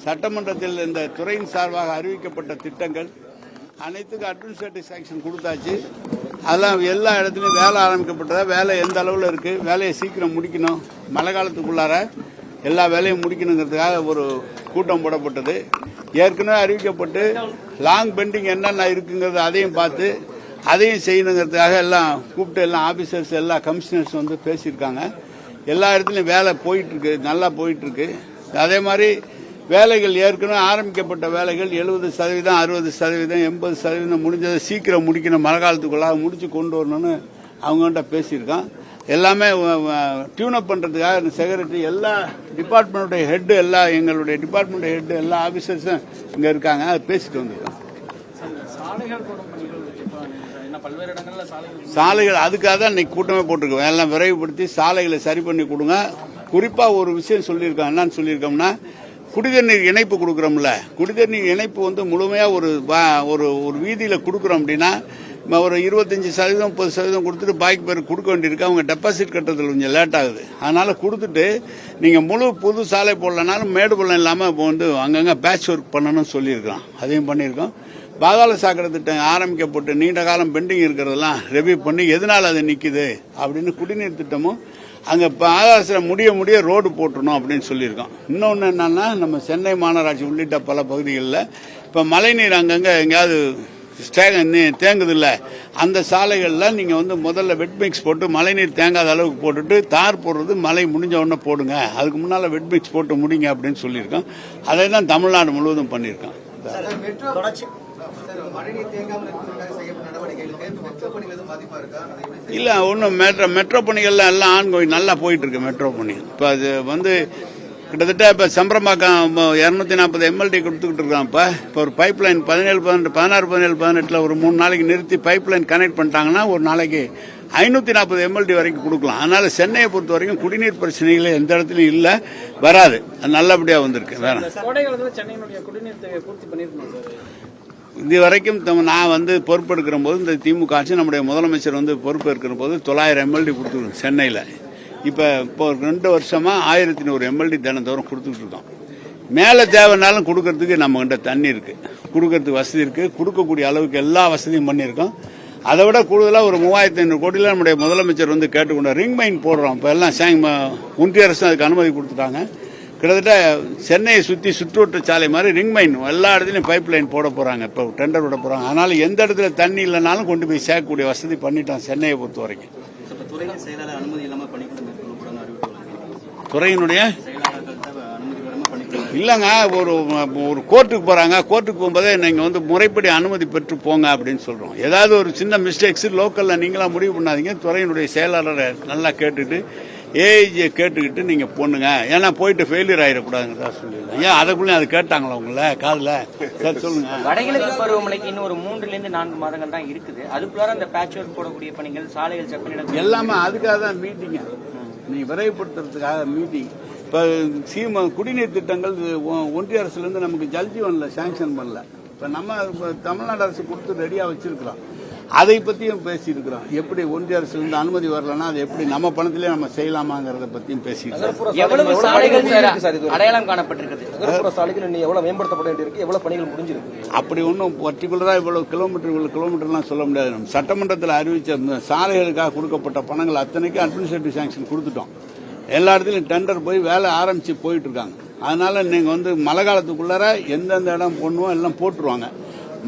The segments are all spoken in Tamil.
சட்டமன்றத்தில் இந்த துறையின் சார்பாக அறிவிக்கப்பட்ட திட்டங்கள் அனைத்துக்கும் அட்மினிஸ்ட்ரேட்டிவ் சாங்ஷன் கொடுத்தாச்சு. அதெல்லாம் எல்லா இடத்துலையும் வேலை ஆரம்பிக்கப்பட்டதா, வேலை எந்த அளவில் இருக்குது, வேலையை சீக்கிரம் முடிக்கணும், மழை காலத்துக்குள்ளார எல்லா வேலையும் முடிக்கணுங்கிறதுக்காக ஒரு கூட்டம் போடப்பட்டது. ஏற்கனவே அறிவிக்கப்பட்டு லாங் பெண்டிங் என்னென்ன இருக்குங்கிறது அதையும் பார்த்து அதையும் செய்யணுங்கிறதுக்காக எல்லாம் கூப்பிட்டு எல்லாம் ஆபீசர்ஸ் எல்லா கமிஷனர்ஸ் வந்து பேசியிருக்காங்க. எல்லா இடத்துலையும் வேலை போயிட்டுருக்கு, நல்லா போயிட்டுருக்கு. அதே மாதிரி வேலைகள் ஏற்கனவே ஆரம்பிக்கப்பட்ட வேலைகள் 70%, 60%, 80% முடிஞ்சதை சீக்கிரம் முடிக்கணும், மழை காலத்துக்குள்ளாக முடிச்சு கொண்டு வரணும்னு அவங்ககிட்ட பேசியிருக்கான். எல்லாமே டியூனப் பண்ணுறதுக்காக செக்ரட்டரி எல்லா டிபார்ட்மெண்ட்டுடைய ஹெட்டு எல்லாம் எங்களுடைய டிபார்ட்மெண்ட் ஹெட்டு எல்லா ஆஃபீஸர்ஸும் இங்கே இருக்காங்க. அதை பேசிட்டு வந்திருக்காங்க. சாலைகள் அதுக்காக தான் இன்னைக்கு கூட்டமே போட்டிருக்கோம். எல்லாம் விரைவுபடுத்தி சாலைகளை சரி பண்ணி கொடுங்க. குறிப்பாக ஒரு விஷயம் சொல்லியிருக்கோம். என்னன்னு சொல்லியிருக்கோம்னா, குடிதண்ணீர் இணைப்பு கொடுக்குறோம்ல, குடிதண்ணீர் இணைப்பு வந்து முழுமையாக ஒரு வீதியில் கொடுக்குறோம் அப்படின்னா ஒரு 25%, 30% கொடுத்துட்டு பாக்கி பேருக்கு கொடுக்க வேண்டியிருக்கு. அவங்க டெபாசிட் கட்டுறதுல கொஞ்சம் லேட் ஆகுது. அதனால கொடுத்துட்டு நீங்க முழு புது சாலை போடலனாலும் மேடு பள்ளம் இல்லாமல் இப்போ வந்து அங்கங்க பேட்ச் ஒர்க் பண்ணணும்னு சொல்லியிருக்கோம். அதையும் பண்ணியிருக்கோம். பாதாள சாக்கடை திட்டம் ஆரம்பிக்கப்பட்டு நீண்ட காலம் பெண்டிங் இருக்கிறதெல்லாம் ரெவியூ பண்ணி எதனால் அது நிற்குது அப்படின்னு குடிநீர் திட்டமும் அங்கே பாதாள முடிய ரோடு போட்டுருணும் அப்படின்னு சொல்லியிருக்கோம். இன்னொன்று என்னன்னா, நம்ம சென்னை மாநகராட்சி உள்ளிட்ட பல பகுதிகளில் இப்போ மழைநீர் அங்கங்கே எங்கேயாவது தேங்குது இல்லை, அந்த சாலைகளில் நீங்கள் வந்து முதல்ல வெட் மிக்ஸ் போட்டு மழைநீர் தேங்காத அளவுக்கு போட்டுட்டு தார் போடுறது மழை முடிஞ்ச உடனே போடுங்க, அதுக்கு முன்னால் வெட் மிக்ஸ் போட்டு முடிங்க அப்படின்னு சொல்லியிருக்கோம். அதை தான் தமிழ்நாடு முழுவதும் பண்ணியிருக்கோம். இல்ல ஒன்றும் மெட்ரோ பணிகள்லாம் எல்லாம் ஆன்கோயிங் நல்லா போயிட்டு இருக்கு. மெட்ரோ பணி இப்போ அது வந்து கிட்டத்தட்ட இப்போ சம்பரம்பாக்கம் 240 MLD கொடுத்துக்கிட்டு இருக்கான். இப்போ ஒரு பைப் லைன் 17, 18, 18 ஒரு 3 நாளைக்கு நிறுத்தி பைப் லைன் கனெக்ட் பண்ணிட்டாங்கன்னா ஒரு நாளைக்கு 540 MLD வரைக்கும் கொடுக்கலாம். அதனால சென்னையை பொறுத்த வரைக்கும் குடிநீர் பிரச்சனைகளே எந்த இடத்துலையும் இல்லை, வராது. நல்லபடியாக வந்திருக்கு. வேற இது வரைக்கும் நான் வந்து பொறுப்பெடுக்கிற போது இந்த திமுக ஆட்சி நம்முடைய முதலமைச்சர் வந்து பொறுப்பேற்கிற போது 900 MLD கொடுத்துருக்கோம் சென்னையில். இப்போ 2 வருஷமா 1100 MLD தினந்தோறும் கொடுத்துட்டு இருக்கோம். மேலே தேவைனாலும் கொடுக்கறதுக்கு நம்ம கிட்ட தண்ணி இருக்கு, கொடுக்கறதுக்கு வசதி இருக்கு, கொடுக்கக்கூடிய அளவுக்கு எல்லா வசதியும் பண்ணியிருக்கோம். அதை விட கூடுதலாக ஒரு 3500 கோடியில் நம்முடைய முதலமைச்சர் வந்து கேட்டுக்கொண்ட ரிங் மைன் போடுறோம். இப்போ எல்லாம் ஒன்றிய அரசு அதுக்கு அனுமதி கொடுத்துட்டாங்க. கிட்டத்தட்ட சென்னையை சுற்றி சுற்றுவட்ட சாலை மாதிரி ரிங் மைன் எல்லா இடத்துலையும் பைப் லைன் போட போறாங்க. இப்போ டெண்டர் விட போறாங்க. அதனால எந்த இடத்துல தண்ணி இல்லைனாலும் கொண்டு போய் சேர்க்கக்கூடிய வசதி பண்ணிட்டோம் சென்னையை பொறுத்த வரைக்கும். துறையினுடைய இல்லைங்க, ஒரு கோர்ட்டுக்கு போறாங்க, கோர்ட்டுக்கு போகும்போதே நீங்க வந்து முறைப்படி அனுமதி பெற்று போங்க அப்படின்னு சொல்றோம். ஏதாவது ஒரு சின்ன மிஸ்டேக்ஸ் லோக்கல்ல நீங்களா முடிவு பண்ணாதீங்க. துறையினுடைய செயலாளரை நல்லா கேட்டுட்டு ஏஐஜியை கேட்டுக்கிட்டு நீங்க போனுங்க. ஏன்னா போயிட்டு ஃபெயிலியர் ஆயிடக்கூடாதுங்கிறதா சொல்லிடுங்க. ஏன் அதுக்குள்ளே அது கேட்டாங்களா உங்களை காதுல? சரி சொல்லுங்க. வடகிழக்கு பருவமழைக்கு இன்னும் ஒரு 3 to 4 மாதங்கள் தான் இருக்குது. அதுக்குள்ளார அந்த பேட்ச் ஒர்க் போடக்கூடிய பணிகள், சாலைகள் செப்பனிடம் எல்லாமே அதுக்காக தான் மீட்டிங்க, நீ விரைவுபடுத்துறதுக்காக மீட்டிங். இப்போ குடிநீர் திட்டங்கள் ஒன்றிய அரசுல இருந்து நமக்கு ஜல்ஜீவன்ல சாங்ஷன் பண்ணல. இப்ப நம்ம தமிழ்நாடு அரசு கொடுத்து ரெடியா வச்சிருக்கிறோம். அதை பத்தியும் பேசி இருக்கிறோம். எப்படி ஒன்றிய அரசுல இருந்து அனுமதி வரலன்னா அதை எப்படி நம்ம பணத்திலே நம்ம செய்யலாமாங்கிறத பத்தியும் பேசிக்கிறோம். அடையாளம் காணப்பட்டிருக்கு சாலைகள் எவ்வளவு மேம்படுத்தப்பட வேண்டியிருக்கு, எவ்வளவு பணிகள் முடிஞ்சிருக்கு. அப்படி ஒன்றும் பர்டிகுலரா இவ்வளவு கிலோமீட்டர்லாம் சொல்ல முடியாது. நம்ம சட்டமன்றத்தில் அறிவிச்ச சாலைகளுக்காக கொடுக்கப்பட்ட பணங்கள் அத்தனைக்கும் அட்மினிஸ்ட்ரேட்டிவ் சாங்ஷன் கொடுத்துட்டோம். எல்லா இடத்துலையும் டெண்டர் போய் வேலை ஆரம்பிச்சு போயிட்டு இருக்காங்க. அதனால நீங்க வந்து மழை காலத்துக்குள்ளார எந்தெந்த இடம் போடணுமோ எல்லாம் போட்டுருவாங்க.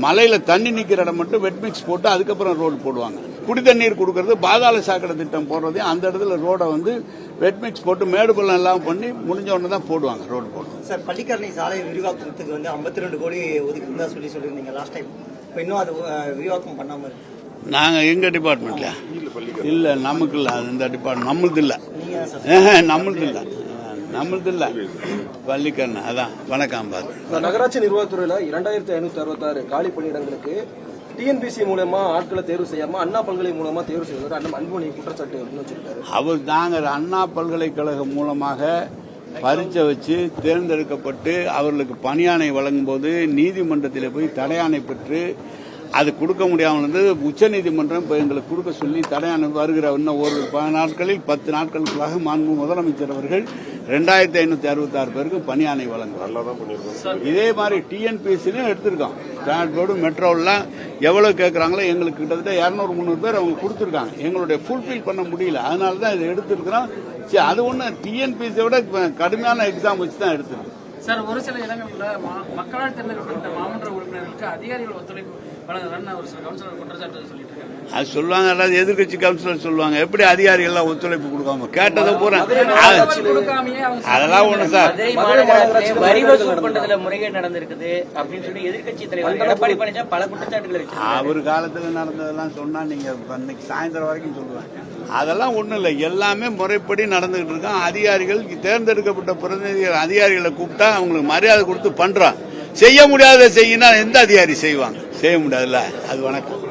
மலையில தண்ணி நிக்கிற இடம் மட்டும் வெட் மிக்ஸ் போட்டு அதுக்கப்புறம் ரோடு போடுவாங்க. குடி தண்ணீர் கொடுக்கறது பாதாள சாக்கடை திட்டம் போடுறதையும் அந்த இடத்துல ரோட வந்து வெட் மிக்ஸ் போட்டு மேடு பள்ளம் எல்லாம் பண்ணி முடிஞ்ச உடனே தான் போடுவாங்க, ரோடு போடுவாங்க. சார், பள்ளிக்கரணை சாலை விரிவாக்கத்துக்கு வந்து 52 கோடி ஒதுக்கி சொல்லியிருந்தீங்க லாஸ்ட் டைம். இப்போ இன்னும் அது விரிவாக்கம் பண்ணாம இருக்கு. நாங்க எங்க டிபார்ட்மெண்ட்ல இல்ல, நமக்கு இல்ல, இந்த டிபார்ட்மெண்ட் நம்மளுது இல்ல, நம்மளுது இல்ல பள்ளிக்கரணை. அதான் வணக்கம். நகராட்சி நிர்வாகத்துறையில 2566 காலி பணியிடங்களுக்கு டிஎன்பிசி மூலமா ஆட்களை தேர்வு செய்யாம அண்ணா பல்கலை மூலமா தேர்வு செய்வது அன்புமணி குற்றச்சாட்டு வச்சிருக்காரு. அவர் நாங்கள் அண்ணா பல்கலைக்கழகம் மூலமாக பரீட்சை வச்சு தேர்ந்தெடுக்கப்பட்டு அவர்களுக்கு பணியாணை வழங்கும் போது நீதிமன்றத்தில் போய் தடையாணை பெற்று அது கொடுக்க முடியாமல் இருந்து உச்சநீதிமன்றம் இப்போ எங்களுக்கு கொடுக்க சொல்லி தடையாணை வருகிற இன்னும் ஒரு 10 நாட்களில் 10 நாட்களுக்காக மாண்பு முதலமைச்சர் அவர்கள் 2566 பேருக்கு பணி ஆணை வழங்குறோம். இதே மாதிரி டிஎன்பிஎஸ்சிலையும் எடுத்திருக்கோம். டிரான்ஸ்போர்ட் மெட்ரோலாம் எவ்வளவு கேட்கறாங்களோ எங்களுக்கு கிட்டத்தட்ட 200-300 பேர் அவங்க கொடுத்துருக்காங்க. எங்களுடைய ஃபுல்ஃபில் பண்ண முடியல, அதனால தான் இதை எடுத்திருக்கிறோம். சரி, அது ஒண்ணு டிஎன்பிஎஸ்சியை விட கடுமையான எக்ஸாம் வச்சு தான் எடுத்திருக்கோம். சார், ஒரு சில இடங்கள்ல மக்களால் தேர்ந்தெடுக்கப்பட்ட மாமன்ற உறுப்பினர்களுக்கு அதிகாரிகள் ஒத்துழைப்பு வழங்குறான்னு ஒரு சில கவுன்சிலர் குற்றச்சாட்டு சொல்லிட்டு இருக்காங்க. அது சொல்லுவாங்க, அதாவது எதிர்கட்சி கவுன்சிலர் சொல்லுவாங்க. எப்படி அதிகாரிகள் எல்லாம் ஒத்துழைப்பு கொடுக்காம கேட்டதை பூரா அதெல்லாம் ஒண்ணு சார். வரி வசூல் பண்றதுல முறைகேடு நடந்திருக்குது அப்படின்னு சொல்லி எதிர்கட்சி தலைவர் எடப்பாடி பழனிசாமி பல குற்றச்சாட்டுகளை வச்சு அவர் காலத்துல நடந்ததெல்லாம் சொன்னா நீங்க இன்னைக்கு சாயந்தரம் வரைக்கும் சொல்லுவாங்க. அதெல்லாம் ஒண்ணும் இல்லை, எல்லாமே முறைப்படி நடந்துகிட்டு இருக்கான். அதிகாரிகள் தேர்ந்தெடுக்கப்பட்ட பிரதிநிதிகள் அதிகாரிகளை கூப்பிட்டா அவங்களுக்கு மரியாதை கொடுத்து பண்றான். செய்ய முடியாத செய்யினா எந்த அதிகாரி செய்வாங்க? செய்ய முடியாதுல்ல. அது வணக்கம்.